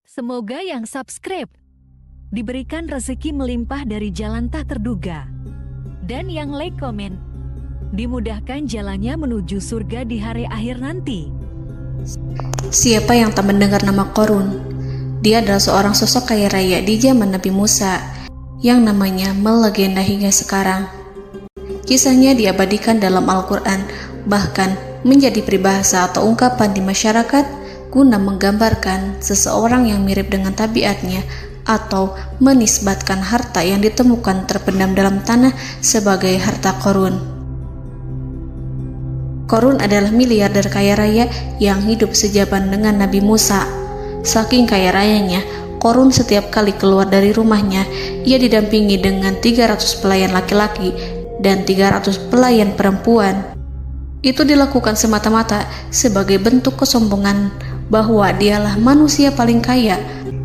Semoga yang subscribe diberikan rezeki melimpah dari jalan tak terduga. Dan yang like komen, dimudahkan jalannya menuju surga di hari akhir nanti. Siapa yang tak mendengar nama Qorun? Dia adalah seorang sosok kaya raya di zaman Nabi Musa yang namanya melegenda hingga sekarang. Kisahnya diabadikan dalam Al-Quran, bahkan menjadi peribahasa atau ungkapan di masyarakat guna menggambarkan seseorang yang mirip dengan tabiatnya atau menisbatkan harta yang ditemukan terpendam dalam tanah sebagai harta Qorun. Qorun adalah miliarder kaya raya yang hidup sejaman dengan Nabi Musa. Saking kaya rayanya, Qorun setiap kali keluar dari rumahnya, ia didampingi dengan 300 pelayan laki-laki dan 300 pelayan perempuan. Itu dilakukan semata-mata sebagai bentuk kesombongan bahwa dialah manusia paling kaya,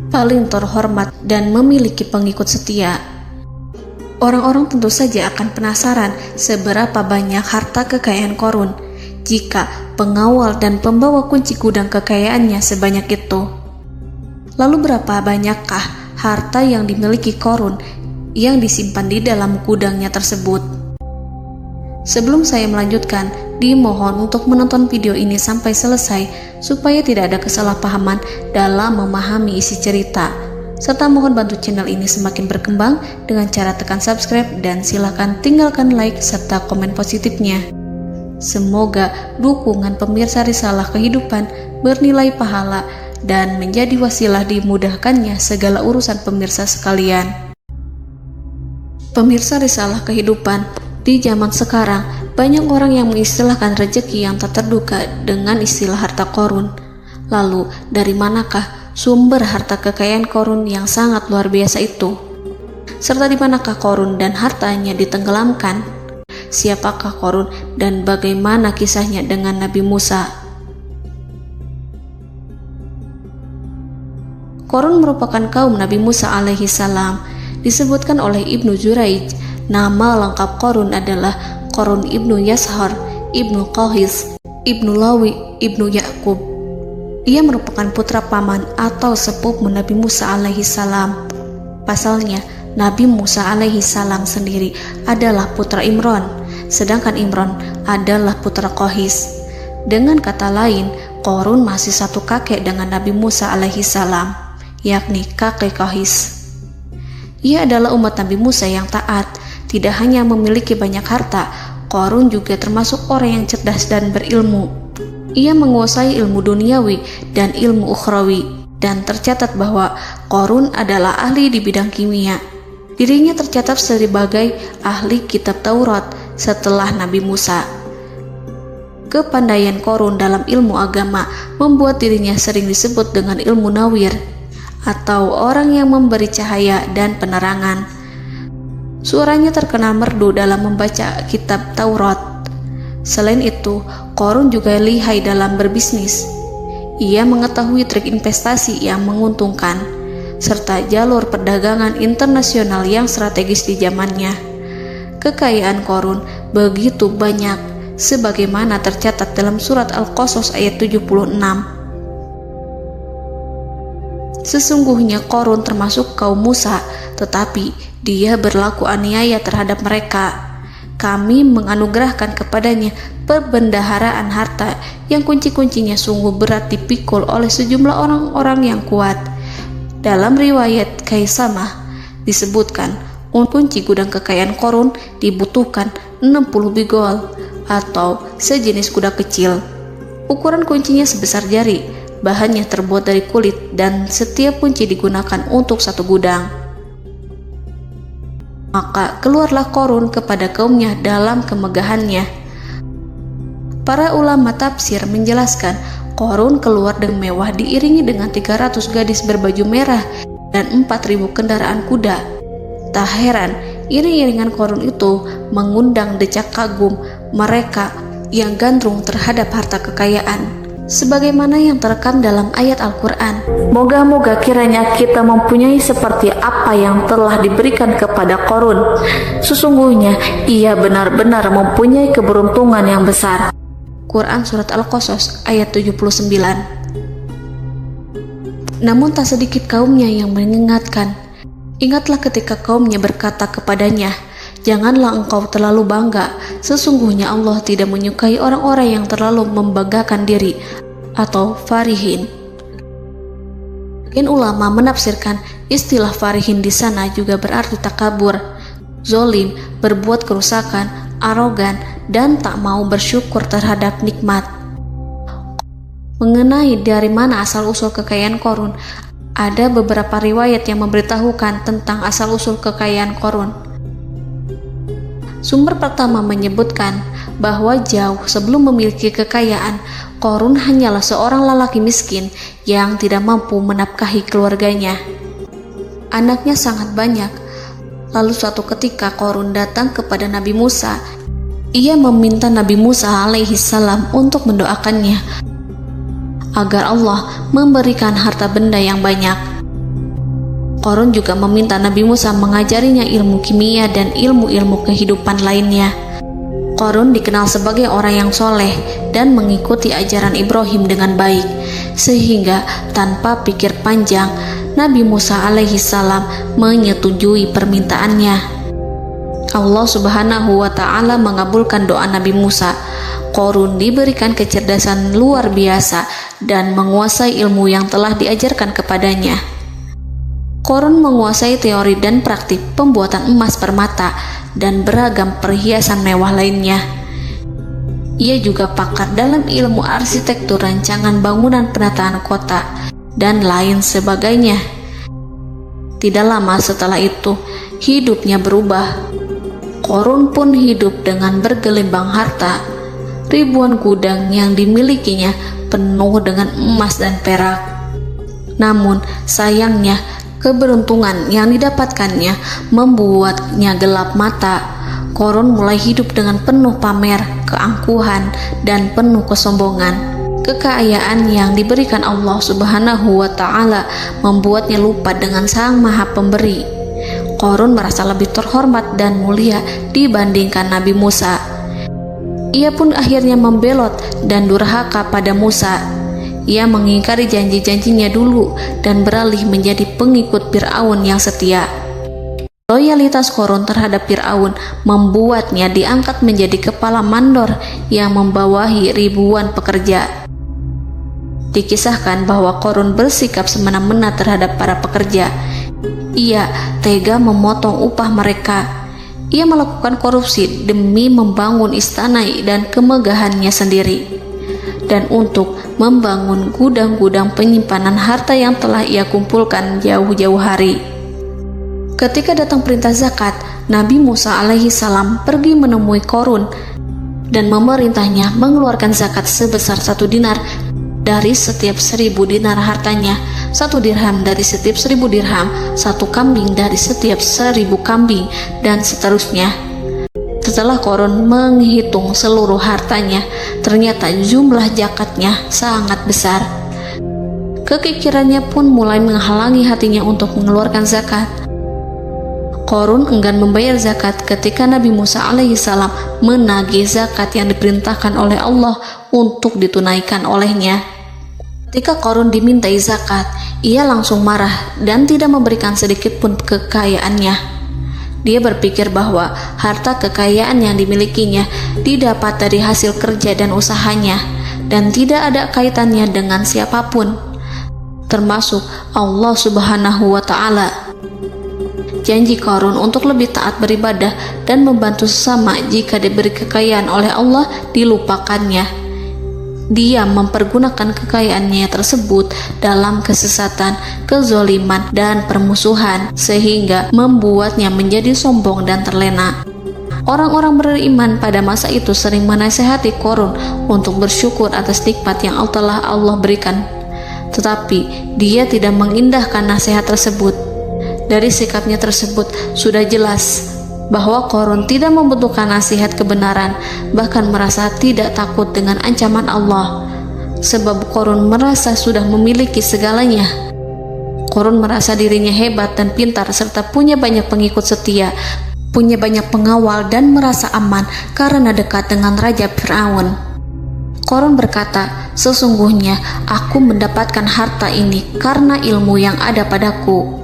paling terhormat, dan memiliki pengikut setia. Orang-orang tentu saja akan penasaran seberapa banyak harta kekayaan Qorun jika pengawal dan pembawa kunci gudang kekayaannya sebanyak itu. Lalu berapa banyakkah harta yang dimiliki Qorun yang disimpan di dalam gudangnya tersebut? Sebelum saya melanjutkan, dimohon untuk menonton video ini sampai selesai supaya tidak ada kesalahpahaman dalam memahami isi cerita, serta mohon bantu channel ini semakin berkembang dengan cara tekan subscribe dan silahkan tinggalkan like serta komen positifnya. Semoga dukungan pemirsa Risalah Kehidupan bernilai pahala dan menjadi wasilah dimudahkannya segala urusan pemirsa sekalian. Pemirsa Risalah Kehidupan, di zaman sekarang banyak orang yang mengistilahkan rezeki yang tak terduga dengan istilah harta Qorun. Lalu dari manakah sumber harta kekayaan Qorun yang sangat luar biasa itu? Serta di manakah Qorun dan hartanya ditenggelamkan? Siapakah Qorun dan bagaimana kisahnya dengan Nabi Musa? Qorun merupakan kaum Nabi Musa alaihi salam. Disebutkan oleh Ibnu Juraij, nama lengkap Qorun adalah Qorun ibnu Yashar, ibnu Qahis, ibnu Lawi, ibnu Yakub. Ia merupakan putra paman atau sepupu Nabi Musa alaihi salam. Pasalnya, Nabi Musa alaihi salam sendiri adalah putra Imran, sedangkan Imran adalah putra Qahis. Dengan kata lain, Qorun masih satu kakek dengan Nabi Musa alaihi salam, yakni kakek Qahis. Ia adalah umat Nabi Musa yang taat. Tidak hanya memiliki banyak harta, Qorun juga termasuk orang yang cerdas dan berilmu. Ia menguasai ilmu duniawi dan ilmu ukhrawi, dan tercatat bahwa Qorun adalah ahli di bidang kimia. Dirinya tercatat sebagai ahli kitab Taurat setelah Nabi Musa. Kepandaian Qorun dalam ilmu agama membuat dirinya sering disebut dengan ilmu nawir, atau orang yang memberi cahaya dan penerangan. Suaranya terkenal merdu dalam membaca kitab Taurat. Selain itu, Qorun juga lihai dalam berbisnis. Ia mengetahui trik investasi yang menguntungkan, serta jalur perdagangan internasional yang strategis di zamannya. Kekayaan Qorun begitu banyak, sebagaimana tercatat dalam surat Al-Qasas ayat 76. Sesungguhnya Qorun termasuk kaum Musa, tetapi dia berlaku aniaya terhadap mereka. Kami menganugerahkan kepadanya perbendaharaan harta yang kunci-kuncinya sungguh berat dipikul oleh sejumlah orang-orang yang kuat. Dalam riwayat Kaisamah disebutkan, kunci gudang kekayaan Qorun dibutuhkan 60 bigol atau sejenis kuda kecil. Ukuran kuncinya sebesar jari, bahannya terbuat dari kulit, dan setiap kunci digunakan untuk satu gudang. Maka keluarlah Qorun kepada kaumnya dalam kemegahannya. Para ulama tafsir menjelaskan, Qorun keluar dengan mewah diiringi dengan 300 gadis berbaju merah dan 4.000 kendaraan kuda. Tak heran, iring-iringan Qorun itu mengundang decak kagum mereka yang gandrung terhadap harta kekayaan, sebagaimana yang terekam dalam ayat Al-Quran. Moga-moga kiranya kita mempunyai seperti apa yang telah diberikan kepada Qorun. Sesungguhnya ia benar-benar mempunyai keberuntungan yang besar. Quran Surat Al-Qasas ayat 79. Namun tak sedikit kaumnya yang mengingatkan. Ingatlah ketika kaumnya berkata kepadanya, "Janganlah engkau terlalu bangga, sesungguhnya Allah tidak menyukai orang-orang yang terlalu membanggakan diri," atau farihin. Ulama menafsirkan istilah farihin di sana juga berarti takabur, zolim, berbuat kerusakan, arogan, dan tak mau bersyukur terhadap nikmat. Mengenai dari mana asal-usul kekayaan Qarun, ada beberapa riwayat yang memberitahukan tentang asal-usul kekayaan Qarun. Sumber pertama menyebutkan bahwa jauh sebelum memiliki kekayaan, Qarun hanyalah seorang lelaki miskin yang tidak mampu menafkahi keluarganya. Anaknya sangat banyak. Lalu suatu ketika Qarun datang kepada Nabi Musa. Ia meminta Nabi Musa alaihi salam untuk mendoakannya agar Allah memberikan harta benda yang banyak. Qarun juga meminta Nabi Musa mengajarinya ilmu kimia dan ilmu-ilmu kehidupan lainnya. Qarun dikenal sebagai orang yang soleh dan mengikuti ajaran Ibrahim dengan baik, sehingga tanpa pikir panjang Nabi Musa alaihi salam menyetujui permintaannya. Allah Subhanahu wa ta'ala mengabulkan doa Nabi Musa. Qarun diberikan kecerdasan luar biasa dan menguasai ilmu yang telah diajarkan kepadanya. Qarun menguasai teori dan praktik pembuatan emas permata dan beragam perhiasan mewah lainnya. Ia juga pakar dalam ilmu arsitektur, rancangan bangunan, penataan kota, dan lain sebagainya. Tidak lama setelah itu, hidupnya berubah. Qarun pun hidup dengan bergelimbang harta. Ribuan gudang yang dimilikinya penuh dengan emas dan perak. Namun sayangnya, keberuntungan yang didapatkannya membuatnya gelap mata. Qarun mulai hidup dengan penuh pamer, keangkuhan, dan penuh kesombongan. Kekayaan yang diberikan Allah Subhanahu wa ta'ala membuatnya lupa dengan Sang Maha Pemberi. Qarun merasa lebih terhormat dan mulia dibandingkan Nabi Musa. Ia pun akhirnya membelot dan durhaka pada Musa. Ia mengingkari janji-janjinya dulu dan beralih menjadi pengikut Fir'aun yang setia. Loyalitas Qarun terhadap Fir'aun membuatnya diangkat menjadi kepala mandor yang membawahi ribuan pekerja. Dikisahkan bahwa Qarun bersikap semena-mena terhadap para pekerja. Ia tega memotong upah mereka. Ia melakukan korupsi demi membangun istana dan kemegahannya sendiri, dan untuk membangun gudang-gudang penyimpanan harta yang telah ia kumpulkan jauh-jauh hari. Ketika datang perintah zakat, Nabi Musa alaihi salam pergi menemui Qarun dan memerintahnya mengeluarkan zakat sebesar 1 dinar dari setiap 1000 dinar hartanya, 1 dirham dari setiap 1000 dirham, 1 kambing dari setiap 1000 kambing, dan seterusnya. Setelah Qarun menghitung seluruh hartanya, ternyata jumlah zakatnya sangat besar. Kekikirannya pun mulai menghalangi hatinya untuk mengeluarkan zakat. Qarun enggan membayar zakat ketika Nabi Musa alaihissalam menagih zakat yang diperintahkan oleh Allah untuk ditunaikan olehnya. Ketika Qarun dimintai zakat, ia langsung marah dan tidak memberikan sedikit pun kekayaannya. Dia berpikir bahwa harta kekayaan yang dimilikinya didapat dari hasil kerja dan usahanya, dan tidak ada kaitannya dengan siapapun, termasuk Allah Subhanahu wa ta'ala. Janji Qarun untuk lebih taat beribadah dan membantu sesama jika diberi kekayaan oleh Allah dilupakannya. Dia mempergunakan kekayaannya tersebut dalam kesesatan, kezoliman, dan permusuhan, sehingga membuatnya menjadi sombong dan terlena. Orang-orang beriman pada masa itu sering menasihati Qarun untuk bersyukur atas nikmat yang telah Allah berikan, tetapi dia tidak mengindahkan nasihat tersebut. Dari sikapnya tersebut sudah jelas bahwa Qarun tidak membutuhkan nasihat kebenaran, bahkan merasa tidak takut dengan ancaman Allah, sebab Qarun merasa sudah memiliki segalanya. Qarun merasa dirinya hebat dan pintar serta punya banyak pengikut setia, punya banyak pengawal dan merasa aman karena dekat dengan Raja Fir'aun. Korun berkata, "Sesungguhnya aku mendapatkan harta ini karena ilmu yang ada padaku."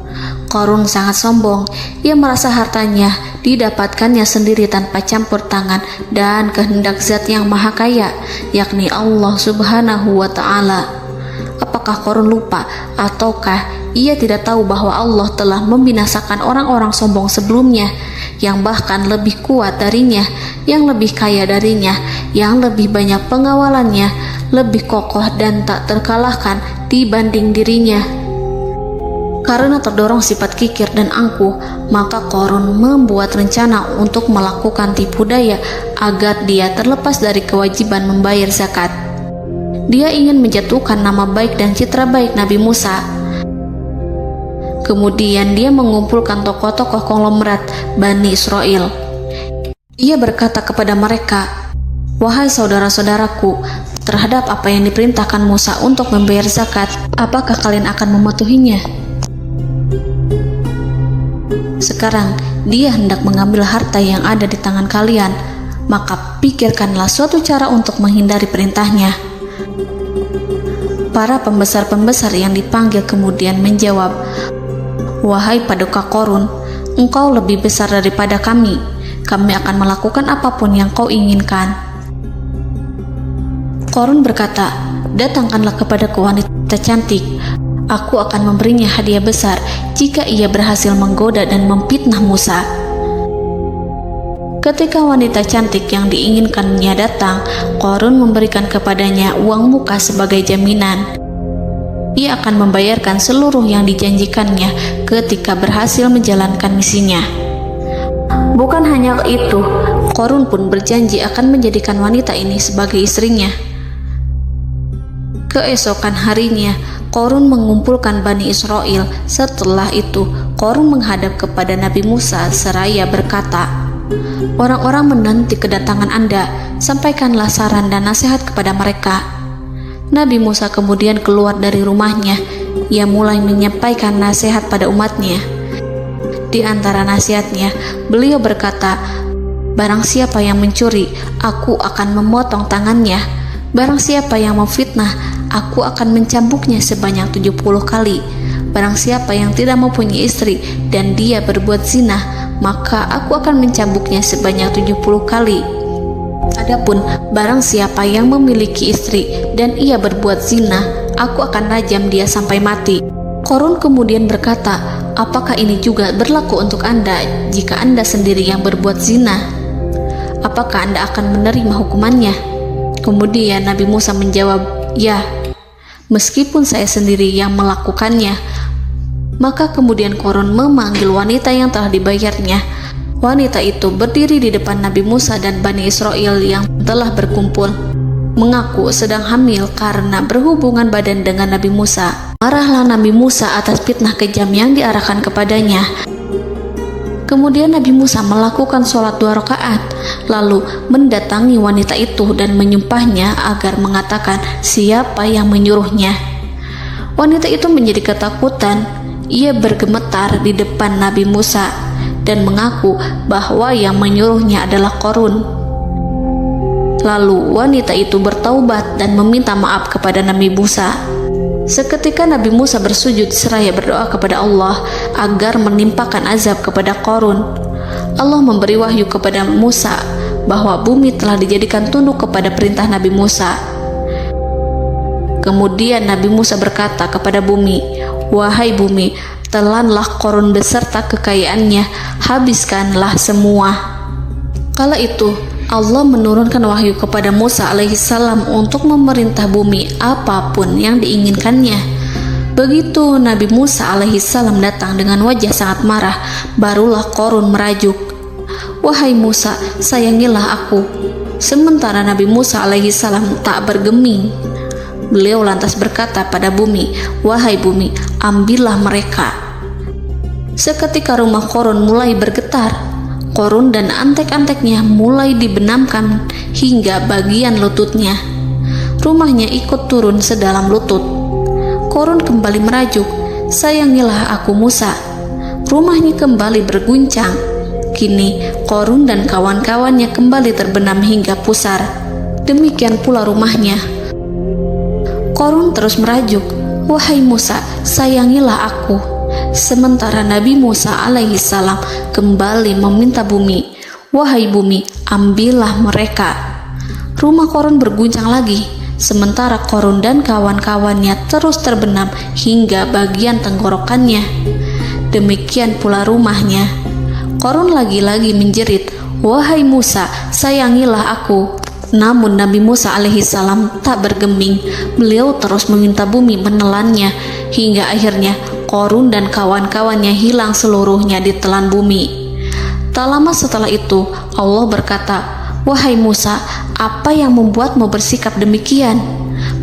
Korun sangat sombong. Ia merasa hartanya didapatkannya sendiri tanpa campur tangan dan kehendak Zat yang Maha Kaya, yakni Allah Subhanahu wa Ta'ala. Apakah Korun lupa ataukah ia tidak tahu bahwa Allah telah membinasakan orang-orang sombong sebelumnya, yang bahkan lebih kuat darinya, yang lebih kaya darinya, yang lebih banyak pengawalannya, lebih kokoh dan tak terkalahkan dibanding dirinya? Karena terdorong sifat kikir dan angkuh, maka Korun membuat rencana untuk melakukan tipu daya agar dia terlepas dari kewajiban membayar zakat. Dia ingin menjatuhkan nama baik dan citra baik Nabi Musa. Kemudian dia mengumpulkan tokoh-tokoh konglomerat Bani Israel. Ia berkata kepada mereka, "Wahai saudara-saudaraku, terhadap apa yang diperintahkan Musa untuk membayar zakat, apakah kalian akan mematuhinya? Sekarang dia hendak mengambil harta yang ada di tangan kalian, maka pikirkanlah suatu cara untuk menghindari perintahnya." Para pembesar-pembesar yang dipanggil kemudian menjawab, "Wahai paduka Korun, engkau lebih besar daripada kami. Kami akan melakukan apapun yang kau inginkan." Korun berkata, "Datangkanlah kepadaku wanita cantik. Aku akan memberinya hadiah besar jika ia berhasil menggoda dan memfitnah Musa." Ketika wanita cantik yang diinginkannya datang, Korun memberikan kepadanya uang muka sebagai jaminan. Ia akan membayarkan seluruh yang dijanjikannya ketika berhasil menjalankan misinya. Bukan hanya itu, Korun pun berjanji akan menjadikan wanita ini sebagai istrinya. Keesokan harinya, Korun mengumpulkan Bani Israel. Setelah itu, Korun menghadap kepada Nabi Musa seraya berkata, "Orang-orang menanti kedatangan Anda, sampaikanlah saran dan nasihat kepada mereka." Nabi Musa kemudian keluar dari rumahnya. Ia mulai menyampaikan nasihat pada umatnya. Di antara nasihatnya, beliau berkata, "Barang siapa yang mencuri, aku akan memotong tangannya. Barang siapa yang memfitnah, aku akan mencambuknya sebanyak 70 kali. Barang siapa yang tidak mempunyai istri dan dia berbuat zina, maka aku akan mencambuknya sebanyak 70 kali. Adapun barang siapa yang memiliki istri dan ia berbuat zina, aku akan rajam dia sampai mati." Korun kemudian berkata, "Apakah ini juga berlaku untuk Anda jika Anda sendiri yang berbuat zina? Apakah Anda akan menerima hukumannya?" Kemudian Nabi Musa menjawab, "Ya, meskipun saya sendiri yang melakukannya." Maka kemudian Korun memanggil wanita yang telah dibayarnya. Wanita itu berdiri di depan Nabi Musa dan Bani Israel yang telah berkumpul, mengaku sedang hamil karena berhubungan badan dengan Nabi Musa. Marahlah Nabi Musa atas fitnah kejam yang diarahkan kepadanya. Kemudian Nabi Musa melakukan sholat 2 rakaat, lalu mendatangi wanita itu dan menyumpahnya agar mengatakan siapa yang menyuruhnya. Wanita itu menjadi ketakutan. Ia bergemetar di depan Nabi Musa dan mengaku bahwa yang menyuruhnya adalah Korun. Lalu wanita itu bertaubat dan meminta maaf kepada Nabi Musa. Seketika Nabi Musa bersujud seraya berdoa kepada Allah agar menimpakan azab kepada Korun. Allah memberi wahyu kepada Musa bahwa bumi telah dijadikan tunduk kepada perintah Nabi Musa. Kemudian Nabi Musa berkata kepada bumi, "Wahai bumi, telanlah Korun beserta kekayaannya, habiskanlah semua." Kala itu Allah menurunkan wahyu kepada Musa alaihissalam untuk memerintah bumi apapun yang diinginkannya. Begitu Nabi Musa alaihissalam datang dengan wajah sangat marah, barulah Korun merajuk, "Wahai Musa, sayangilah aku." Sementara Nabi Musa alaihissalam tak bergeming. Beliau lantas berkata pada bumi, "Wahai bumi, ambillah mereka." Seketika rumah Korun mulai bergetar. Korun dan antek-anteknya mulai dibenamkan hingga bagian lututnya. Rumahnya ikut turun sedalam lutut. Korun kembali merajuk, "Sayangilah aku Musa." Rumahnya kembali berguncang. Kini Korun dan kawan-kawannya kembali terbenam hingga pusar. demikian pula rumahnya. Korun terus merajuk, "Wahai Musa, sayangilah aku." Sementara Nabi Musa alaihissalam kembali meminta bumi, "Wahai bumi, ambillah mereka." Rumah Korun berguncang lagi, sementara Korun dan kawan-kawannya terus terbenam hingga bagian tenggorokannya. Demikian pula rumahnya. Korun lagi-lagi menjerit, "Wahai Musa, sayangilah aku." Namun Nabi Musa alaihissalam tak bergeming. Beliau terus meminta bumi menelannya, hingga akhirnya Korun dan kawan-kawannya hilang seluruhnya ditelan bumi. Tak lama setelah itu Allah berkata, "Wahai Musa, apa yang membuatmu bersikap demikian?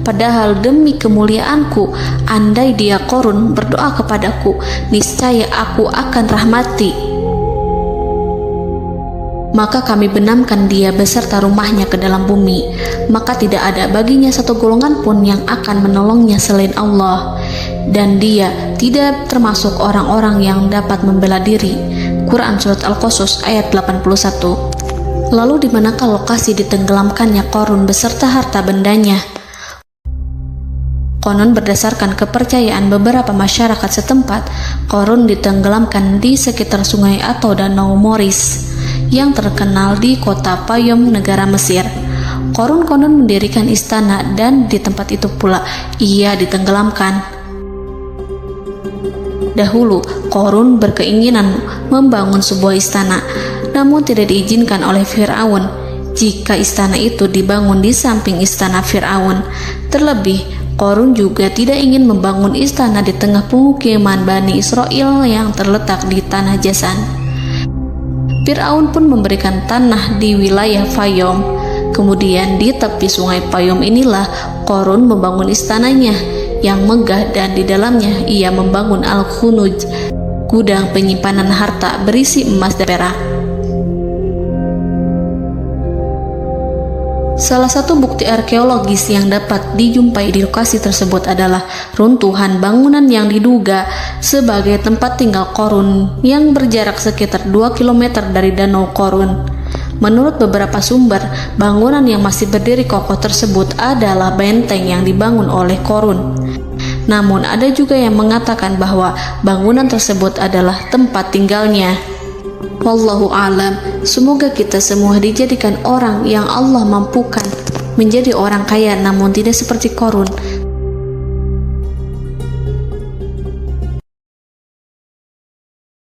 Padahal demi kemuliaanku, andai dia Korun berdoa kepadaku, niscaya aku akan rahmati. Maka kami benamkan dia beserta rumahnya ke dalam bumi, maka tidak ada baginya satu golongan pun yang akan menolongnya selain Allah, dan dia tidak termasuk orang-orang yang dapat membela diri." Quran Surat Al-Qasas ayat 81. Lalu di manakah lokasi ditenggelamkannya Korun beserta harta bendanya? Konon berdasarkan kepercayaan beberapa masyarakat setempat, Korun ditenggelamkan di sekitar sungai atau danau Moris yang terkenal di kota Payom, negara Mesir. Korun konon mendirikan istana dan di tempat itu pula ia ditenggelamkan. Dahulu, Korun berkeinginan membangun sebuah istana, namun tidak diizinkan oleh Fir'aun jika istana itu dibangun di samping istana Fir'aun. Terlebih, Korun juga tidak ingin membangun istana di tengah pemukiman Bani Israel yang terletak di tanah Jasan. Fir'aun pun memberikan tanah di wilayah Fayom. Kemudian di tepi sungai Payom inilah Korun membangun istananya yang megah, dan di dalamnya ia membangun Al-Khunuj, gudang penyimpanan harta berisi emas dan perak. Salah satu bukti arkeologis yang dapat dijumpai di lokasi tersebut adalah runtuhan bangunan yang diduga sebagai tempat tinggal Korun yang berjarak sekitar 2 km dari Danau Korun. Menurut beberapa sumber, bangunan yang masih berdiri kokoh tersebut adalah benteng yang dibangun oleh Korun. Namun ada juga yang mengatakan bahwa bangunan tersebut adalah tempat tinggalnya. Wallahu a'lam. Semoga kita semua dijadikan orang yang Allah mampukan menjadi orang kaya namun tidak seperti Korun,